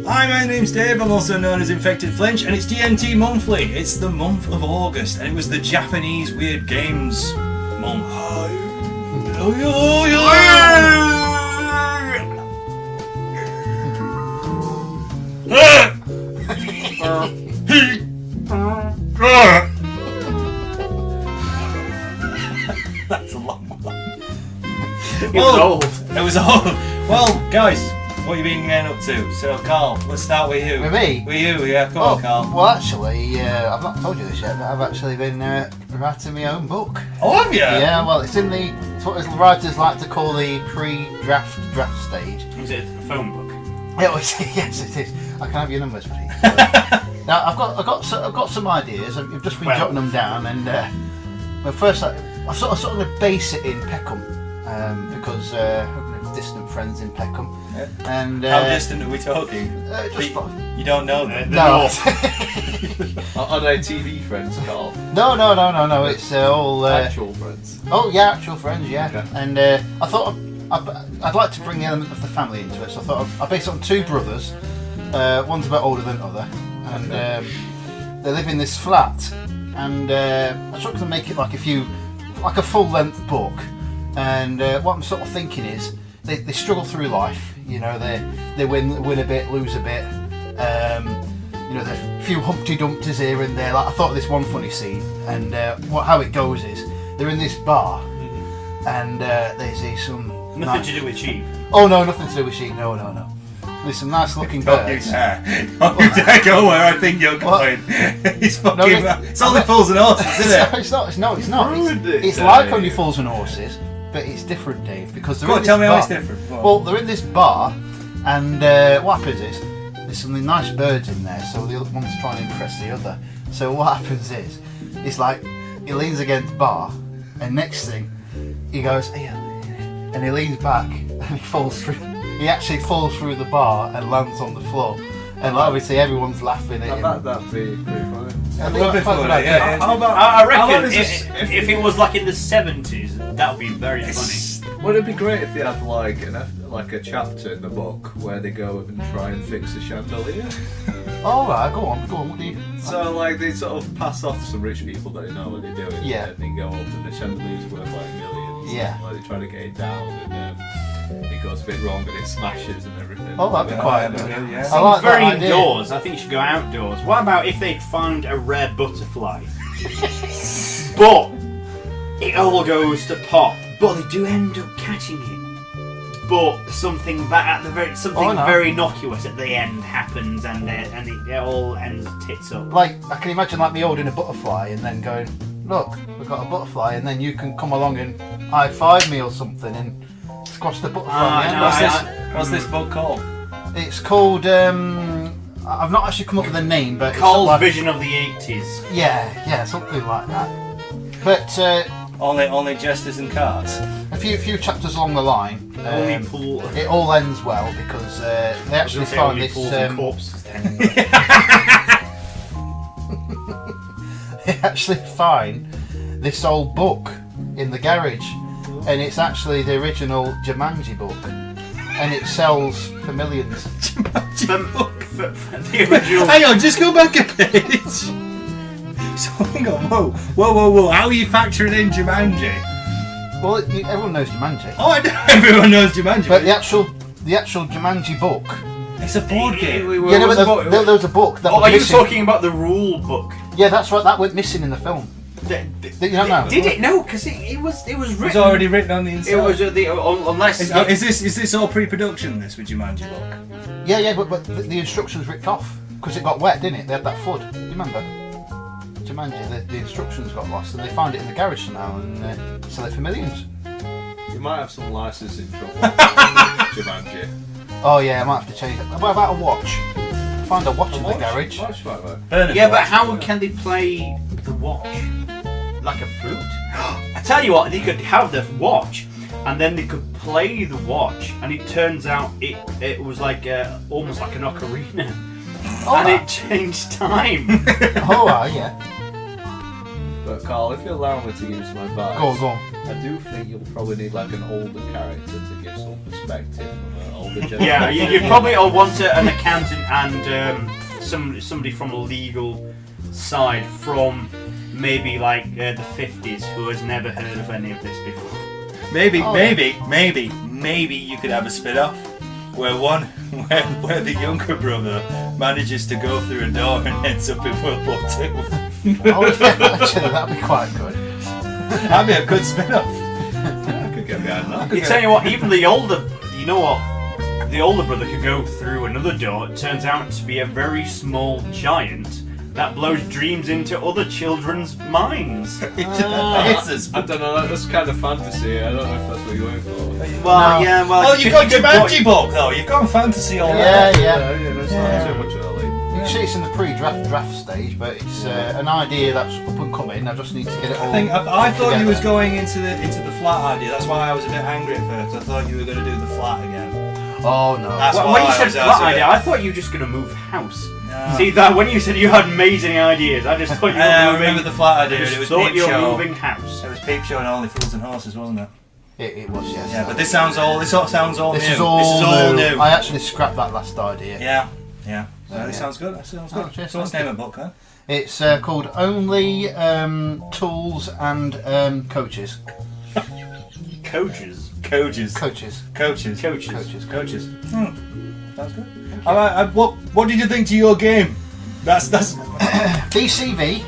Hi, my name's Dave, I'm also known as InfectedFlinch, and it's DNT Monthly. It's the month of August, and it was the Japanese Weird Games month. That's a long one. It was old. It was old. Well, guys, what have you been getting up to? So, Carl, let's start with you. With me? With you, yeah. Come on, Carl. Well, actually, I've not told you this yet, but I've actually been writing my own book. Oh, have you? Yeah, well, it's what writers like to call the pre-draft stage. Is it a phone book? Yes, it is. I can have your numbers, please. Now, I've got some ideas. I've just been jotting them down, and well, first I sort of going to base it in Peckham because I've distant friends in Peckham. Yeah. And how distant are we talking? You don't know them? No. Are they TV friends, Carl? No. It's all Actual friends. Oh yeah, actual friends. Yeah. Okay. And I thought I'd like to bring the element of the family into it. So I thought I'd base it on two brothers. One's a bit older than the other, and they live in this flat. And I tried to make it like a full-length book. And what I'm sort of thinking is they struggle through life. You know, they win a bit, lose a bit. You know, there's a few Humpty Dumptys here and there. Like I thought of this one funny scene, and how it goes is they're in this bar, and they see some. Nothing to do with sheep. Oh no, nothing to do with sheep. No. There's some nice looking birds. Don't you dare go where I think you're going. He's fucking. It's only fools and horses, isn't it? It's not. It's like Only Fools and Horses, but it's different, Dave, because they're Go in on, this tell me how bar. it's different. Well, they're in this bar, and what happens is there's some nice birds in there, so the other one's trying to impress the other. So what happens is, it's like he leans against the bar, and next thing he goes, "Yeah," and he leans back and he falls through. He actually falls through the bar and lands on the floor, and obviously everyone's laughing at him. That'd be pretty funny. Yeah. How about? I reckon about if it was like in the 70s, that would be very funny. Would it be great if they had like a chapter in the book where they go and try and fix a chandelier? All right, go on. What do you? So like they sort of pass off to some rich people that they know what they're doing. Yeah. And they go up and the chandelier's worth like millions. Yeah. And, like they try to get it down and it goes a bit wrong and it smashes and everything. Oh, that'd be quite. Yeah. I like very that idea. indoors. I think you should go outdoors. What about if they'd found a rare butterfly, but it all goes to pot, but they do end up catching it. But something very innocuous at the end happens, and it all ends tits up. Like I can imagine like me holding a butterfly and then going, "Look, we've got a butterfly," and then you can come along and high five me or something and squash the butterfly. What's this book called? It's called. I've not actually come up with a name, but Cole's it's Vision of the 80s. Yeah, something like that. But Only jesters and cards. a few chapters along the line, it all ends well because they actually find this. Corpses then. They actually find this old book in the garage, and it's actually the original Jumanji book, and it sells for millions. The original. Hang on, just go back a page. So hang on, whoa! How are you factoring in Jumanji? Well, everyone knows Jumanji. Oh, I know everyone knows Jumanji. But the actual Jumanji book. It's a board game. Yeah, no, but there was a book that. Oh, was are you missing. talking about the rule book? Yeah, that's right. That went missing in the film. You don't know? Did it? No, because it was written. It was already written on the inside. It was unless. Is this all pre-production? This with Jumanji book? Yeah, but the instructions ripped off because it got wet, didn't it? They had that flood. Do you remember? Jumanji, the instructions got lost, and they found it in the garage somehow and sell it for millions. You might have some licensing trouble. Jumanji. Oh yeah, I might have to change it. What about a watch? Find a watch in the garage. Watch, right. Yeah, but how can they play the watch? Like a flute? I tell you what, they could have the watch, and then they could play the watch, and it turns out it was like almost like an ocarina, and it changed time. Oh yeah. But Carl, if you allow me to use my advice, Go on. I do think you'll probably need like an older character to give some perspective from an older generation. Yeah, you probably all want an accountant and somebody from a legal side from maybe like the 50s who has never heard of any of this before. Maybe you could have a spin-off where the younger brother manages to go through a door and ends up in World War II. Oh, yeah, actually, that'd be quite good. That'd be a good spin-off. I could get behind that. You tell you what, even the older brother could go through another door. It turns out to be a very small giant that blows dreams into other children's minds. Into their faces. I don't know, that's kind of fantasy. I don't know if that's what you're going for. Well, yeah, well. Oh, you've got Jumanji book though. You've gone fantasy all Yeah, right. yeah. It's not too much early. You can see it's in the pre-draft stage, but it's an idea that's up and coming. I just need to get it all. I thought you together. was going into the flat idea. That's why I was a bit angry at first. I thought you were going to do the flat again. Oh no. That's Well, why when you I said was flat a bit- idea, I thought you were just going to move house. No. See that when you said you had amazing ideas, I just thought you were I moving. remember the flat idea. I just It was thought Peep you were Show. moving house. It was Peep Show and Only Fools and Horses, wasn't it? It was, yes. Yeah, but this sounds all. This all sounds all This new. is all new. I actually scrapped that last idea. Yeah. So Yeah. It sounds good. That sounds Oh, good. cheers, So what's the thank name of the book, huh? It's called Only Tools and Coaches. Coaches. Coaches. Coaches. Coaches. Coaches. Coaches. Sounds good. What did you think to your game? That's BCV. I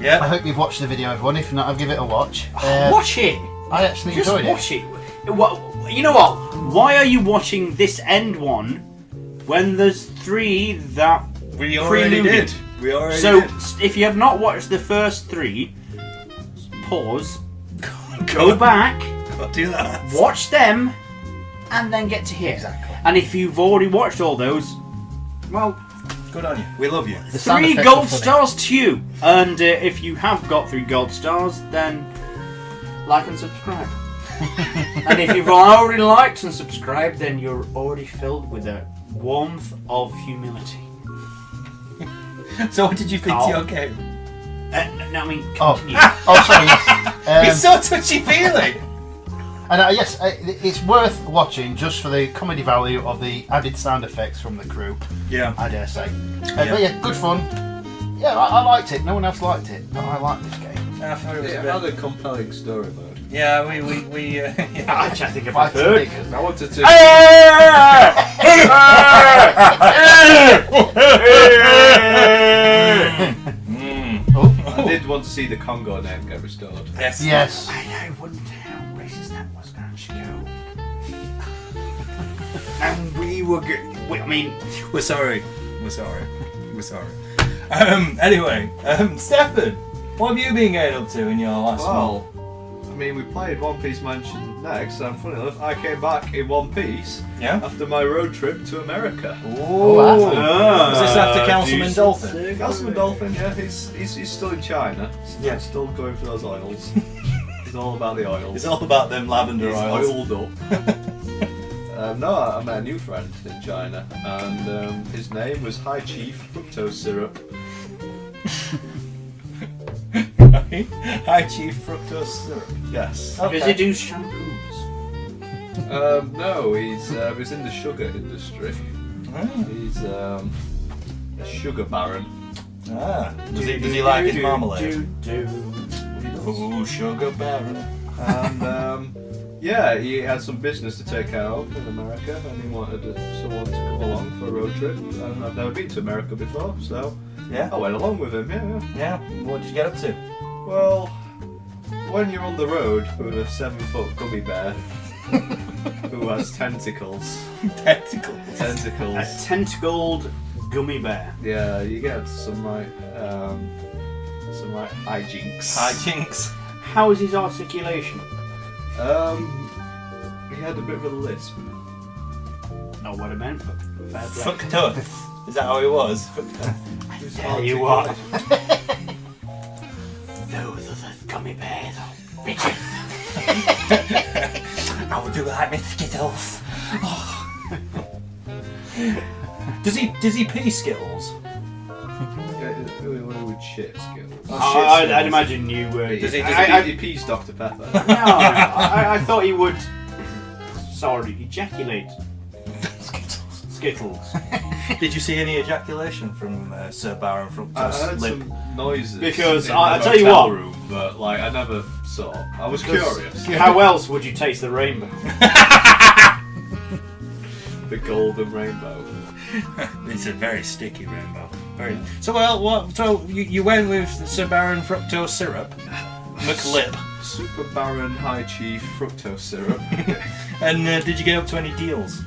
yeah. hope you've watched the video, everyone. If not, I'll give it a watch. Watch it. I actually Just enjoyed watch it. What? You know what? Why are you watching this end one when there's 3 that We already preluded? did. We already So did. if you have not watched the first 3, pause, go back, Can't do that. watch them, and then get to here. Exactly. And if you've already watched all those, well, Good on you. We love you. The sound 3 effects gold are funny. stars to you. And if you have got 3 gold stars, then like and subscribe. And if you've already liked and subscribed, then you're already filled with a warmth of humility. So what did you think to Carl? your game? No, I mean, Oh. continue. Oh, sorry. Yes. It's so touchy-feely. And yes, it's worth watching just for the comedy value of the added sound effects from the crew. Yeah. I dare say. But yeah, good fun. Yeah, I liked it. No one else liked it, but I liked this game. I thought it was It a had bit. a compelling story mode. Yeah, we yeah. Actually, I think I Fighting preferred. diggers. I wanted to. Oh, I did want to see the Congo name get restored. Yes. yes. I wonder how racist that was going to go. And we were good. I mean, We're sorry. Anyway, Stefan, what have you been getting up to in your last month? Well, I mean, we played One Piece Mansion next, and funny enough, I came back in One Piece Yeah. after my road trip to America. Oh, that's was this after Councilman Dolphin? Councilman Dolphin, yeah, he's still in China. Yeah. He's still going for those oils. He's all about the oils. It's all about them lavender He's oils. oiled up. No, I met a new friend in China, and his name was High Chief Fructose Syrup. High Chief Fructose Syrup. Yes. does he do shampoos? No, he's in the sugar industry. He's a sugar baron. Does he like his marmalade? Do. Ooh, sugar baron. And yeah, he had some business to take care of in America, and he wanted someone to come along for a road trip. And I've never been to America before, so Yeah. I went along with him. Yeah. Yeah. What did you get up to? Well, when you're on the road with a 7-foot gummy bear who has tentacles, Tentacles. A tentacles, tentacled gummy bear. yeah, you get some right hijinks. Hijinks. How is his articulation? He had a bit of a lisp. Not what I meant, but fair play. Fructose. Is that how he was? Fructose. It was There hard you to are. get. Those are the gummy bears, bitches. I would do like my Skittles. Does he pee Skittles? Which shit skills. I'd imagine you were. He pees Dr. Pepper. No, I thought he would. Sorry, ejaculate. Skittles. Did you see any ejaculation from Sir Baron I Fructose heard lip? some noises. Because in I the tell you hotel what. room, but like I never saw. I was Because- curious. How else would you taste the rainbow? The golden rainbow. It's a very sticky rainbow. Very. So So you went with Sir Baron Fructose syrup, McLip, Super Baron High Chief fructose syrup. and did you get up to any deals?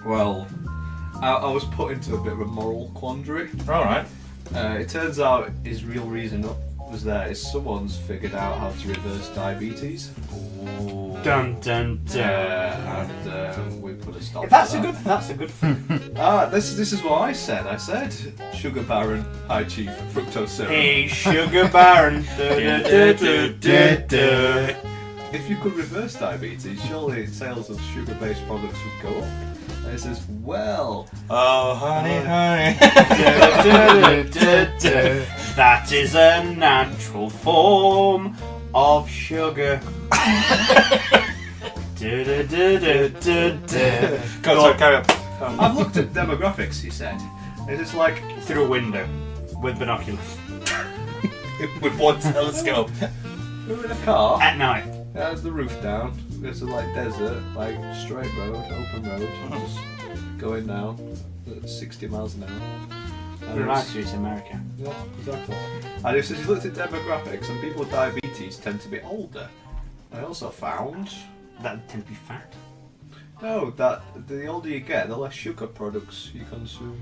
Well, I was put into a bit of a moral quandary. All right. It turns out his real reason was there is someone's figured out how to reverse diabetes. Dun dun dun. And we put a stop to That's that. a good thing. This is what I said. I said Sugar Baron High Chief fructose syrup. Hey, Sugar Baron. If you could reverse diabetes, surely sales of sugar-based products would go up. And it says, well, Oh, honey, honey. That is a natural form of sugar. Carry on. I've looked at demographics, he said. It is like, Through a window with binoculars With one telescope. we're in a car, at night. it has the roof down, it's a like desert, like straight road, open road, just going now at 60 miles an hour. And Reminds you, it's America. yeah, exactly. And it says he looked at demographics and people with diabetes tend to be older. I also found That tend to be fat. no, that the older you get, the less sugar products you consume.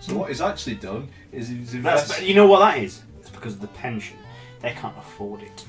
So what he's actually done is he's invested. You know what that is? It's because of the pension. They can't afford it.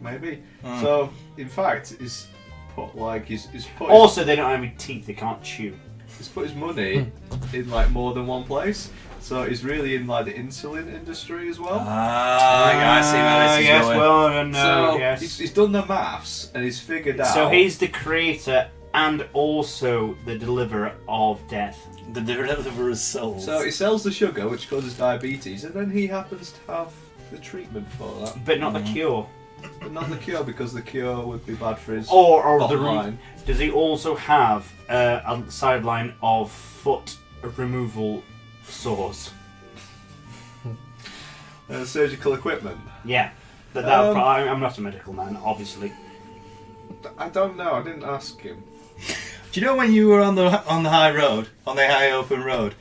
Maybe. So in fact, he's put like he's put Also, they don't have any teeth. They can't chew. he's put his money in like more than one place. So he's really in like the insulin industry as well. I see where this is yes, going. well, no, So yes. he's done the maths and he's figured out. So he's the creator and also the deliverer of death. The deliverer's souls. So he sells the sugar, which causes diabetes, and then he happens to have the treatment for that, But not the cure. but not the cure because the cure would be bad for his Or the bottom line. Does he also have a sideline of foot removal saws? Surgical equipment. Yeah. I'm not a medical man, obviously. I don't know. I didn't ask him. Do you know when you were on the high road, on the high open road,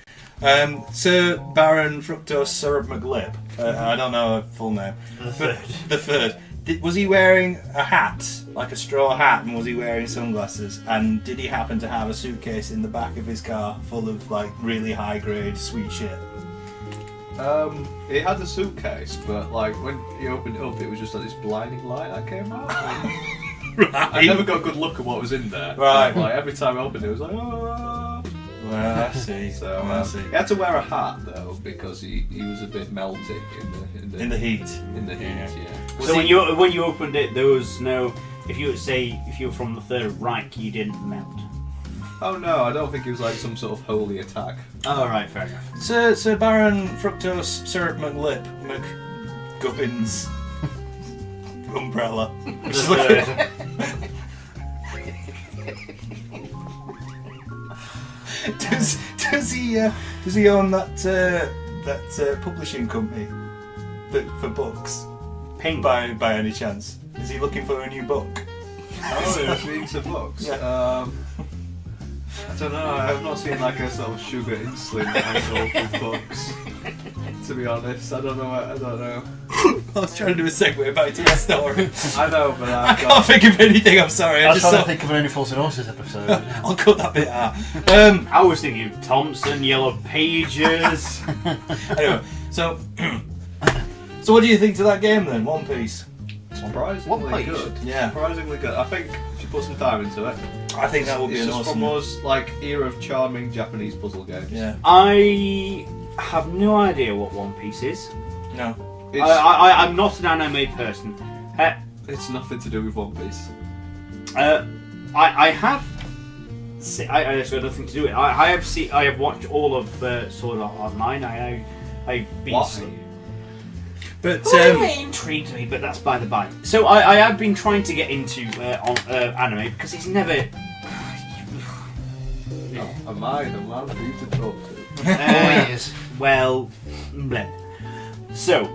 Sir Baron Fructose Syrup McLip, I don't know her full name, the third, was he wearing a hat, like a straw hat, and was he wearing sunglasses? And did he happen to have a suitcase in the back of his car full of like really high grade sweet shit? He had a suitcase, but like when he opened it up, it was just like this blinding light that came out. Right. I never got a good look at what was in there. Right. Like every time I opened it, it was like, oh. Well, I see. So I see. he had to wear a hat though because he was a bit melty In the heat. in the heat. Yeah. Yeah. So when you opened it, there was no. If you were from the Third Reich, you didn't melt. Oh no, I don't think it was like some sort of holy attack. Oh right, fair enough. Sir Baron Fructose Syrup McLip McGubbins umbrella. Just look at- does he own that publishing company for books Pink. by any chance? Is he looking for a new book? Oh, he was reading some books. Yeah. I don't know. I've not seen like a sort of sugar insulin angle with books. To be honest, I don't know. I was trying to do a segue back to the story. I know, but I can't think of anything. I'm sorry. I I was just trying to thought think of an Only Fools and Horses episode. I'll cut that bit out. I was thinking Thompson, Yellow Pages. Anyway, so what do you think to that game then? One Piece. surprisingly What page? good. Yeah. Surprisingly good. I think if you put some time into it, I think that would be it's an just awesome. from us like era of charming Japanese puzzle games. Yeah. I have no idea what One Piece is. No. It's, I'm not an anime person. it's nothing to do with One Piece. I have. It's got nothing to do with it. I have watched all of Sword Art Online. I've been. What? But It intrigued me, but that's by the by. So I have been trying to get into anime because it's never. Am I the man for you to talk to? Years. Well, bleh. So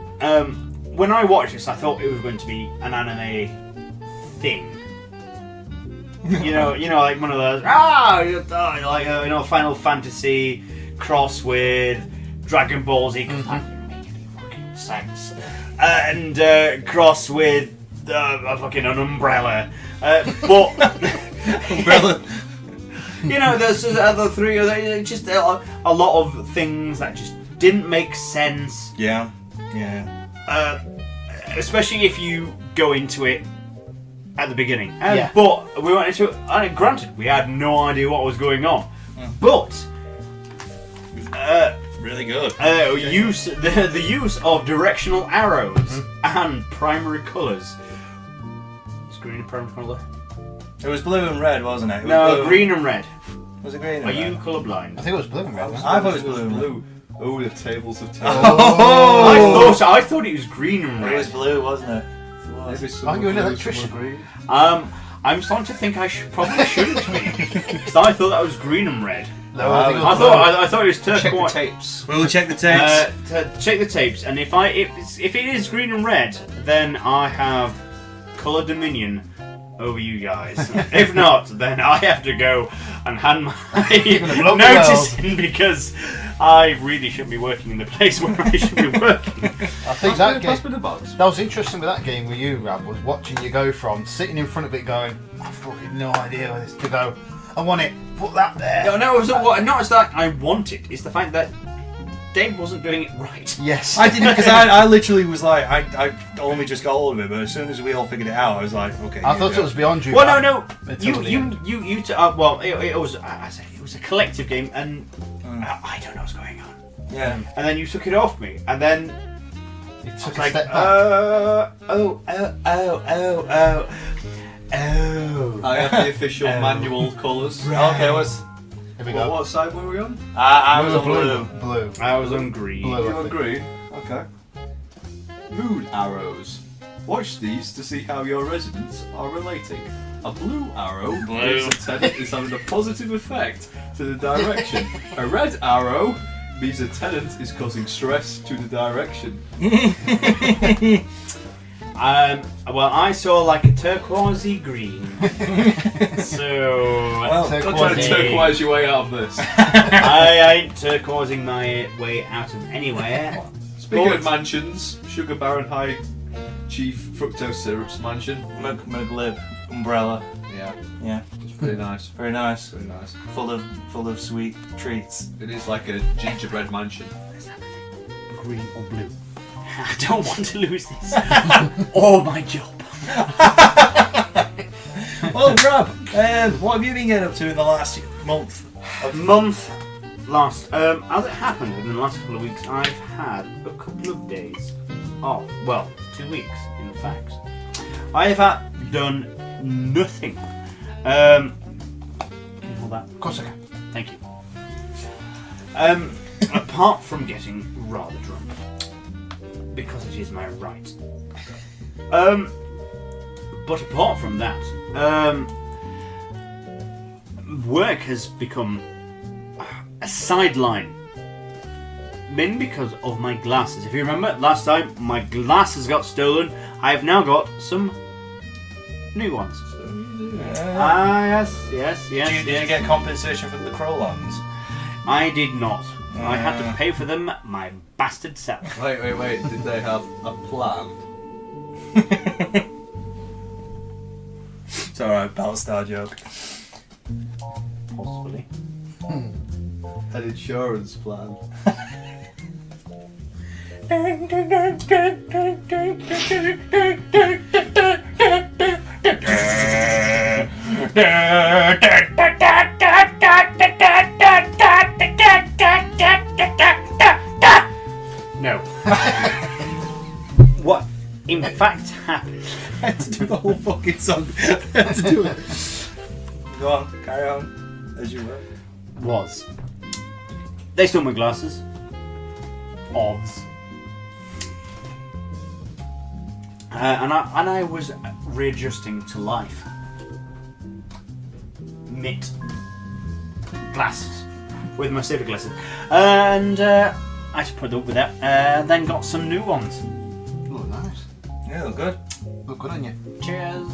when I watched this, I thought it was going to be an anime thing. You know, like one of those Final Fantasy cross with Dragon Ball Z. That didn't make any fucking sense. And cross with fucking an umbrella. But umbrella. there's the other three. Just a lot of things that just didn't make sense. Yeah. Especially if you go into it at the beginning. Yeah. But we went into it. Granted, we had no idea what was going on. But Really good. the use of directional arrows and primary colours. Is green a primary colour? It was blue and red, wasn't it? It was No, blue. green and red. Was it green and Are red? you colourblind? I think it was blue and red. wasn't I thought it was blue and red. Blue. Oh, the tables of Oh. tables. I thought it was green and It was red. blue, wasn't it? Maybe some Aren't you an blue, some electrician? green. I'm starting to think I probably shouldn't be, because I thought that was green and red. No, I think it I was thought it was blue. Check the turquoise. tapes. We'll check the tapes. Check the tapes, and if it is green and red, then I have colour dominion over you guys. If not, then I have to go and hand my blow the notice world. in, because I really shouldn't be working in the place where I should be working. I think that Pass game. me the box. That was interesting with that game with you, Ram, was watching you go from sitting in front of it going, I've fucking no idea where this to go. I want it, put that there. No, it's not as that I want it. It's the fact that Dave wasn't doing it right. Yes. I didn't, because I literally was like, I only just got hold of it, but as soon as we all figured it out, I was like, okay. I thought it was beyond you. Well, Ram, no. until the end. It was. I say it was a collective game, and I don't know what's going on. Yeah. And then you took it off me, and then You I took was a like, step back. oh. I have the official manual colours. Okay, what's... Here we Well, go. what side were we on? I was We on were blue. Blue. I was on green. Blue. You on green? Okay. Moon arrows. Watch these to see how your residents are relating. A blue arrow means the tenant is having a positive effect to the direction. A red arrow means the tenant is causing stress to the direction. Well, I saw like a turquoisey green. So Well, Don't try to Hey. turquoise your way out of this. I ain't turquoising my way out of anywhere. Speaking But- of mansions, Sugar Baron High Chief Fructose Syrup's mansion. McLib, umbrella. Yeah, Yeah, it's pretty nice. very nice. Very nice. Full of sweet treats. It is like a gingerbread mansion. Green or blue? I don't want to lose this. Or my job. Well, Rob, what have you been getting up to in the last month? As it happened in the last couple of weeks, I've had a couple of days off. Well, 2 weeks, in fact. I have done nothing. Can you hold that? Of course I can. Thank you. Apart from getting rather drunk, because it is my right. But apart from that, work has become a sideline. Mainly because of my glasses. If you remember, last time my glasses got stolen, I have now got some new ones. Yes. Did you get compensation from the Crowlands? I did not. I had to pay for them my bastard self. Wait. Did they have a plan? It's alright, Battlestar joke. Possibly. An insurance plan? No. What in fact happened? I had to do the whole fucking song. I had to do it. Go on, carry on. As you were. Was they stole my glasses? Odds. and I was readjusting to life. Mit glasses with my civic glasses, and I just put up with that. Then got some new ones. Oh, nice. Yeah, look good. Look good on you. Cheers.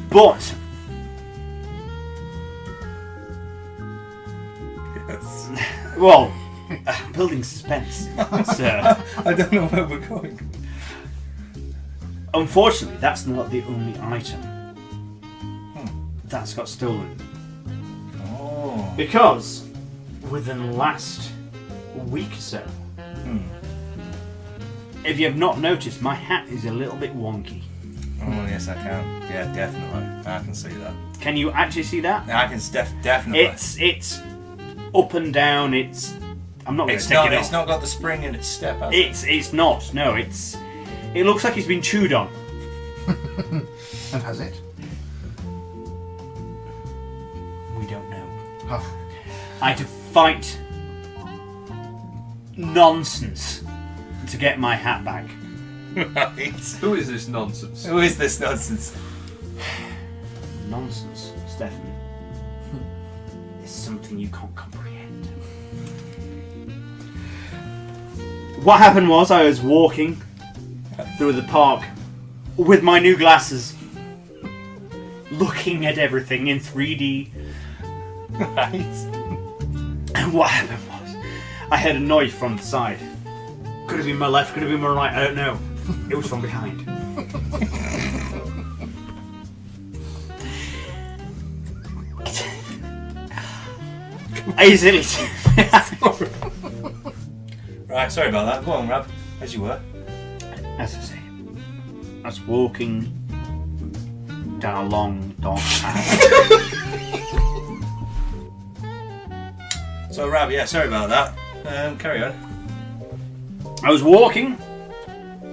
But Yes. well, building suspense. So, I don't know where we're going. unfortunately, that's not the only item that's got stolen. Oh. Because within the last week or so, if you have not noticed, my hat is a little bit wonky. Oh, yes, I can. Yeah, definitely. I can see that. Can you actually see that? I can definitely. It's up and down. I'm not going to It's take not. it off. It's not got the spring in its step. Has it? It's not. No, it looks like it's been chewed on. And has it? We don't know. Oh. I had to fight nonsense to get my hat back. Right. Who is this nonsense? Who is this nonsense? Nonsense, Stefan. It's something you can't comprehend. What happened was I was walking through the park with my new glasses, looking at everything in 3D. Right. And what happened was I heard a noise from the side. Could have been my left, could have been my right, I don't know. It was from behind. Easily. Right, sorry about that. Go on, Rab. As you were. As I say, I was walking down a long, dark path. So, Rab, yeah, sorry about that. Carry on. I was walking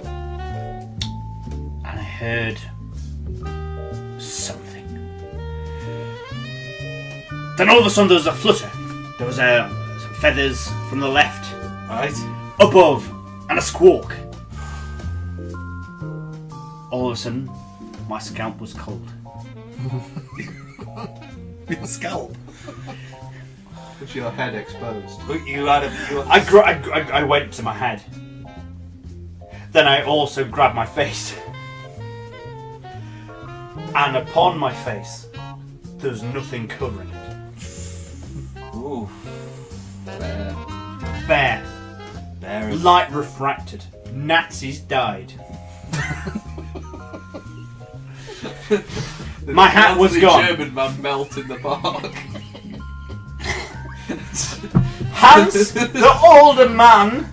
and I heard something. Then all of a sudden there was a flutter. There was some feathers from the left Right. above and a squawk. All of a sudden my scalp was cold. Your scalp. Is your head exposed? You had a. I went to my head. Then I also grabbed my face. And upon my face, there's nothing covering it. Ooh. Bare. There. Light refracted. Nazis died. My hat was gone. German man melt in the park. Hans, the older man,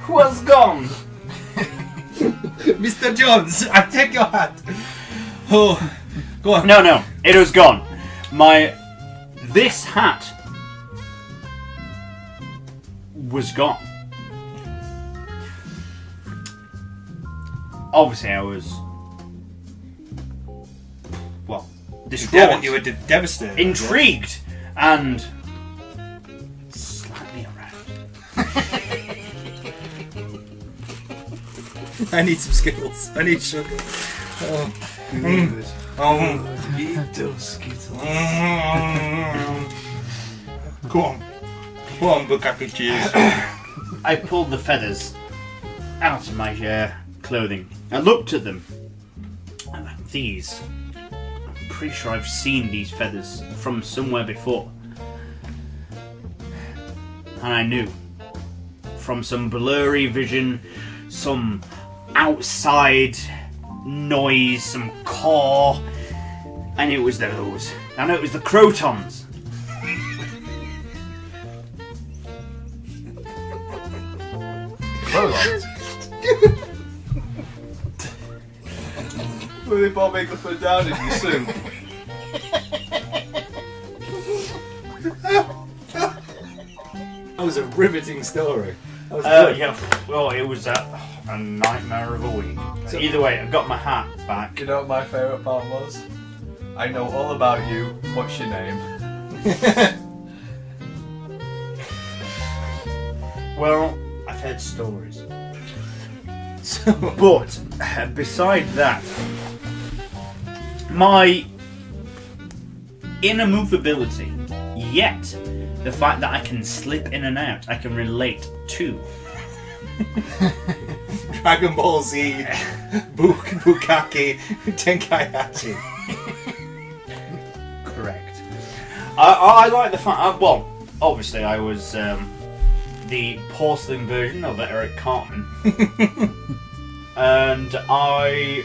was gone. Mr. Jones, I take your hat. Oh, go on. No, it was gone. This hat was gone. Obviously, I was distraught, You were devastated. intrigued, and slightly aroused. I need some Skittles. I need sugar. Oh. Eat those Skittles. Go on. Go on, Bukkake cheese. I pulled the feathers out of my clothing. I looked at them. And these, I'm pretty sure I've seen these feathers from somewhere before. And I knew from some blurry vision, some outside noise, some caw, and it was those. I know it was the Crotons. Prolonged. Were they bobbing up and down in your soup? That was a riveting story. That was good. Yeah, well, it was a nightmare of a week. Either way, I got my hat back. You know what my favourite part was? I know all about you. What's your name? Well, I've heard stories. But beside that, my inner movability, yet the fact that I can slip in and out, I can relate to. Dragon Ball Z, Bukaki, Tenkaichi. Correct. I like the fact. Well, obviously, I was the porcelain version of Eric Cartman, and I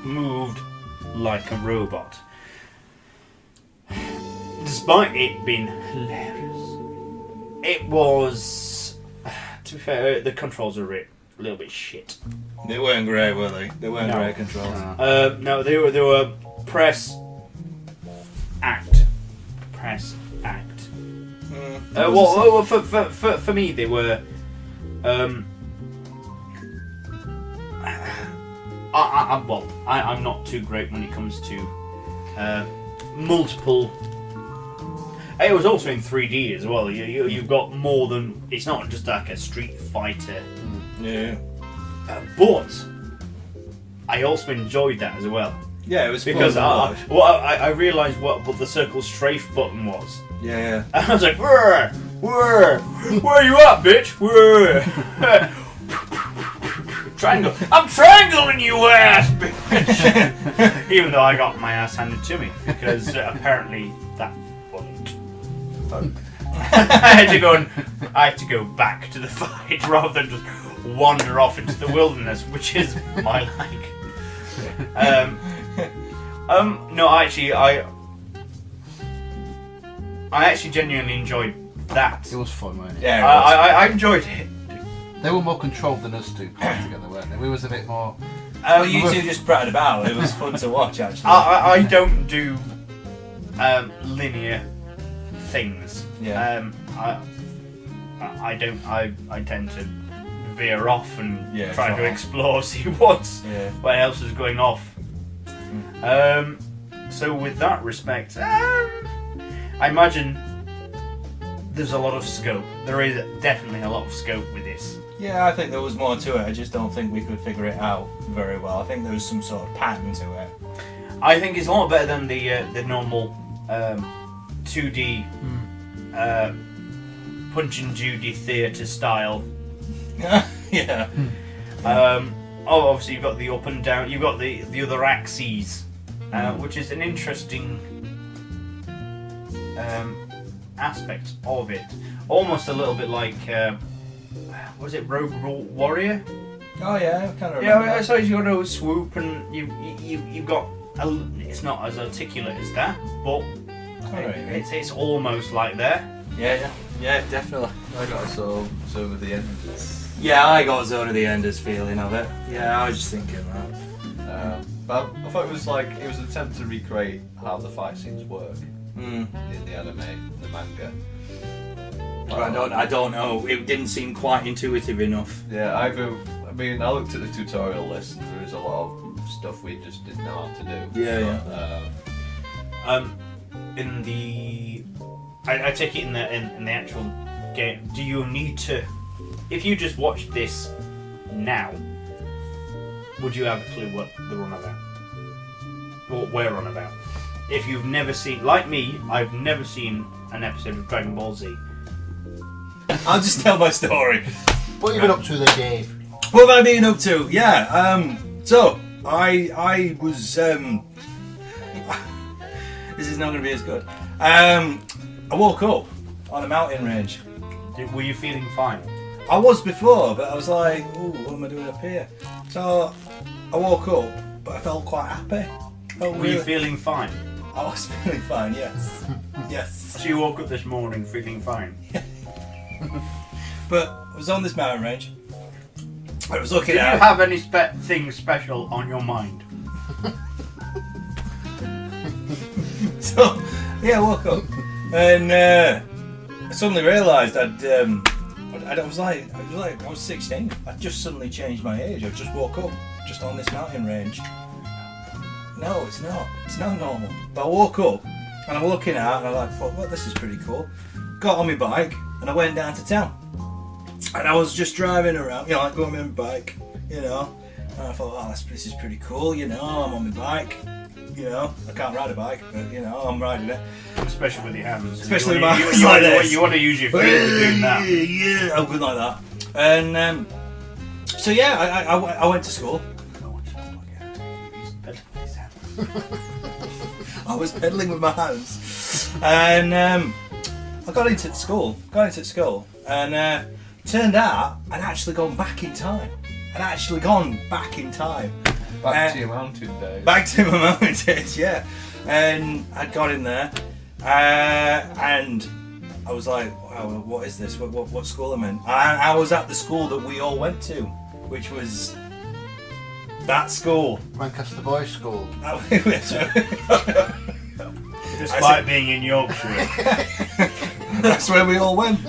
moved like a robot, despite it being hilarious. It was, to be fair, the controls were a little bit shit. They weren't great, were they? They weren't great controls. No, they were press, act, press, act. Well, for me, they were. I'm not too great when it comes to multiple. It was also in 3D as well. You've got more than. It's not just like a Street Fighter. Yeah. But I also enjoyed that as well. Yeah, it was because fun. I realised what the circle strafe button was. Yeah. And I was like, where you at, bitch? Where? Triangle. I'm triangling you ass, bitch. Even though I got my ass handed to me because apparently that wasn't fun. I had to go back to the fight rather than just wander off into the wilderness, which is my like. No, I actually genuinely enjoyed that. It was fun, wasn't it? Yeah. I enjoyed it. They were more controlled than us two playing together, weren't they? We was a bit more. Well, you two just prattled about. It was fun to watch, actually. I don't do linear things. Yeah. I don't. I tend to veer off and try to explore, see what else is going off. So with that respect, I imagine there's a lot of scope. There is definitely a lot of scope with this. Yeah, I think there was more to it. I just don't think we could figure it out very well. I think there was some sort of pattern to it. I think it's a lot better than the normal 2D Punch and Judy theatre style. Yeah. Obviously you've got the up and down. You've got the other axes, which is an interesting aspect of it. Almost a little bit like, was it Rogue Warrior? Oh yeah, I kind of remember. Yeah, so you've got a swoop and you've got. It's not as articulate as that, but it's almost like that. Yeah, definitely. I got Zone of the Enders. Yeah, I got Zone of the Enders feeling of it. Yeah, I was just thinking that. But I thought it was an attempt to recreate how the fight scenes work in the anime, the manga. I don't know. It didn't seem quite intuitive enough. Yeah, I looked at the tutorial list. There is a lot of stuff we just didn't know how to do. Yeah. In the, I take it in the actual game. Do you need to? If you just watched this now, would you have a clue what they're on about? What we're on about? If you've never seen, like me, I've never seen an episode of Dragon Ball Z. I'll just tell my story. What have you been up to there, Dave? What have I been up to? Yeah, so I was this is not going to be as good. I woke up on a mountain range. Were you feeling fine? I was before, but I was like, "Ooh, what am I doing up here?" So I woke up, but I felt quite happy. Were you feeling fine? I was feeling fine. Yes. Yes. So you woke up this morning feeling fine. But I was on this mountain range. I was looking Did at. you have any thing special on your mind? So yeah, I woke up and I suddenly realised I was 16. I just suddenly changed my age. I just woke up just on this mountain range. No, it's not. It's not normal. But I woke up and I'm looking out and I'm like, well, this is pretty cool. Got on my bike and I went down to town. And I was just driving around, like going on my bike, and I thought, oh, this is pretty cool, I'm on my bike, I can't ride a bike, but I'm riding it. Especially with your hands. Especially with you, my you, hands you, like want, this. you want to use your feet for doing that. Yeah, I'm good like that. And so yeah, I went to school. I was pedaling with my hands, and I got into school, and turned out I'd actually gone back in time. Back To your mountain days. Back to my mountain days, yeah. And I'd got in there, and I was like, wow, what is this? What school am I in? I was at the school that we all went to, which was that school. Lancaster Boys School. Despite being in Yorkshire. That's where we all went.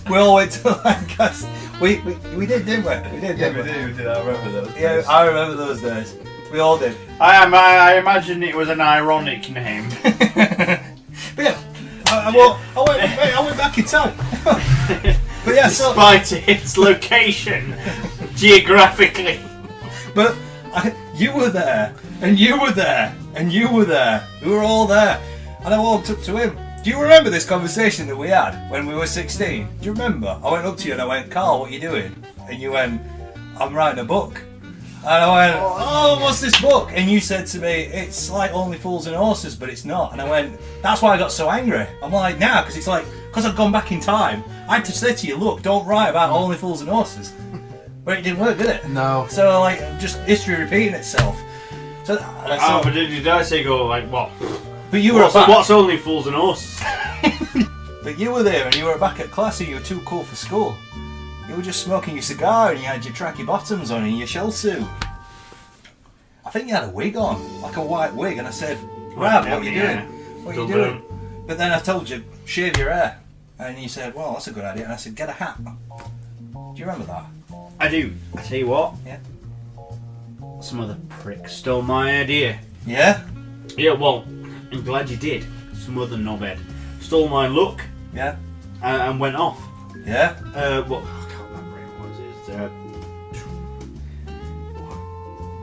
We all went to Lancaster. We did, didn't we? We did, Yeah, didn't we did. I remember those. Yeah, days. I remember those days. We all did. I imagine it was an ironic name. But yeah, I went back in time. But yeah, so, Despite its location, geographically. but you were there, and you were there, and you were there. We were all there. And I walked up to him. Do you remember this conversation that we had when we were 16? Do you remember? I went up to you and I went, Carl, what are you doing? And you went, I'm writing a book. And I went, oh, what's this book? And you said to me, it's like Only Fools and Horses, but it's not. And I went, that's why I got so angry. I'm like, nah, because it's like, because I've gone back in time, I had to say to you, look, don't write about Only Fools and Horses. But it didn't work, did it? No. So, like, just history repeating itself. So, But did I say go like what? but you were What's Only Fools and Horses? But you were there and you were back at class and you were too cool for school. You were just smoking your cigar and you had your tracky bottoms on and your shell suit. I think you had a wig on, like a white wig, and I said, Rab, what are you doing? What are you doing? But then I told you, shave your hair. And you said, well, that's a good idea. And I said, get a hat. Do you remember that? I do. I tell you what. Yeah. Some other prick stole my idea. Yeah? Yeah, well, I'm glad you did. Some other knobhead stole my look Yeah? and went off. Yeah? Well, I can't remember who it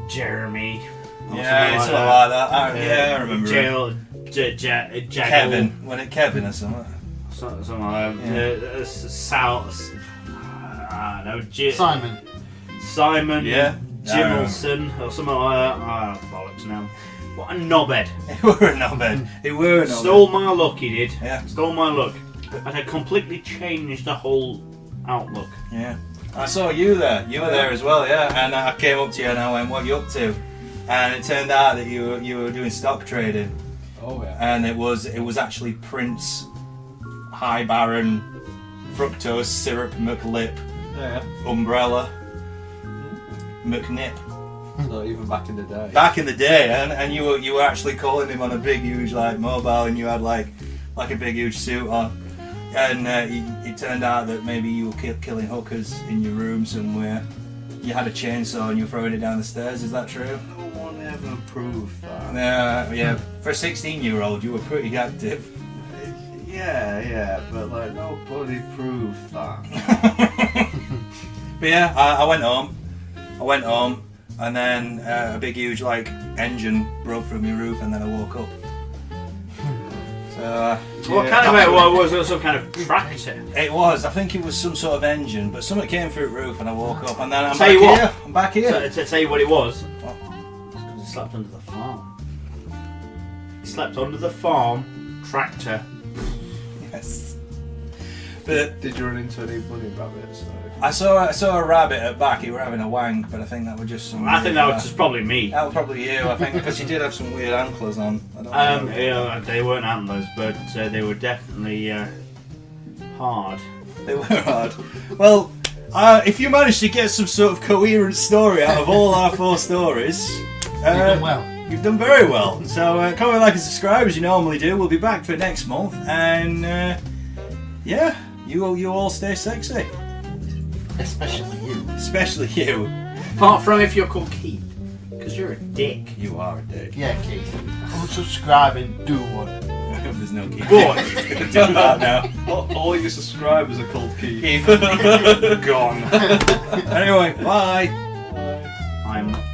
was. Jeremy. Or Yeah, it's something all like that. I remember it. Jackal. Kevin. Wasn't it Kevin or something? Something like that. Sal. I don't know. Simon. Yeah. Jimelson or something like that. Ah, bollocks now. What a knobhead. It were a knobhead. It were a knobhead. Stole my look, he did. Yeah. Stole my look. And had completely changed the whole outlook. Yeah. I saw you there. You were there as well, yeah. And I came up to you and I went, what are you up to? And it turned out that you were doing stock trading. Oh yeah. And it was actually Prince High Baron Fructose Syrup McLip Yeah. Umbrella McNip. So even back in the day. Back in the day, and you were actually calling him on a big huge like mobile, and you had like a big huge suit on, and it turned out that maybe you were killing hookers in your room somewhere. You had a chainsaw and you were throwing it down the stairs. Is that true? No one ever proved that. Yeah. For a 16-year-old, you were pretty active. Yeah, but like nobody proved that. But yeah, I went home, and then a big huge like engine broke from your roof, and then I woke up. So What kind of it was? It some kind of tractor? it was. I think it was some sort of engine, but something came through the roof, and I woke up, and then I'm Tell back you what. here. I'm back here. To tell you what it was, What? he slept under the farm. He slept under the farm tractor. Yes. But Did you run into any bunny rabbits? I saw a rabbit at back. He were having a wank, but I think that was just some. I think that was just probably me. That was probably you. I think because you did have some weird antlers on. I don't know. Yeah, they weren't antlers, but they were definitely hard. They were hard. Well, if you managed to get some sort of coherent story out of all our 4 stories, You've done well. You've done very well. So comment, like, and subscribe as you normally do. We'll be back for next month, and yeah, you all stay sexy, Especially you. especially you. Apart from if you're called Keith, because you're a dick. You are a dick. Yeah, Keith. Unsubscribe and do one. hope there's no Keith. But Do that now. All your subscribers are called Keith. Keith. gone. Anyway, bye. I'm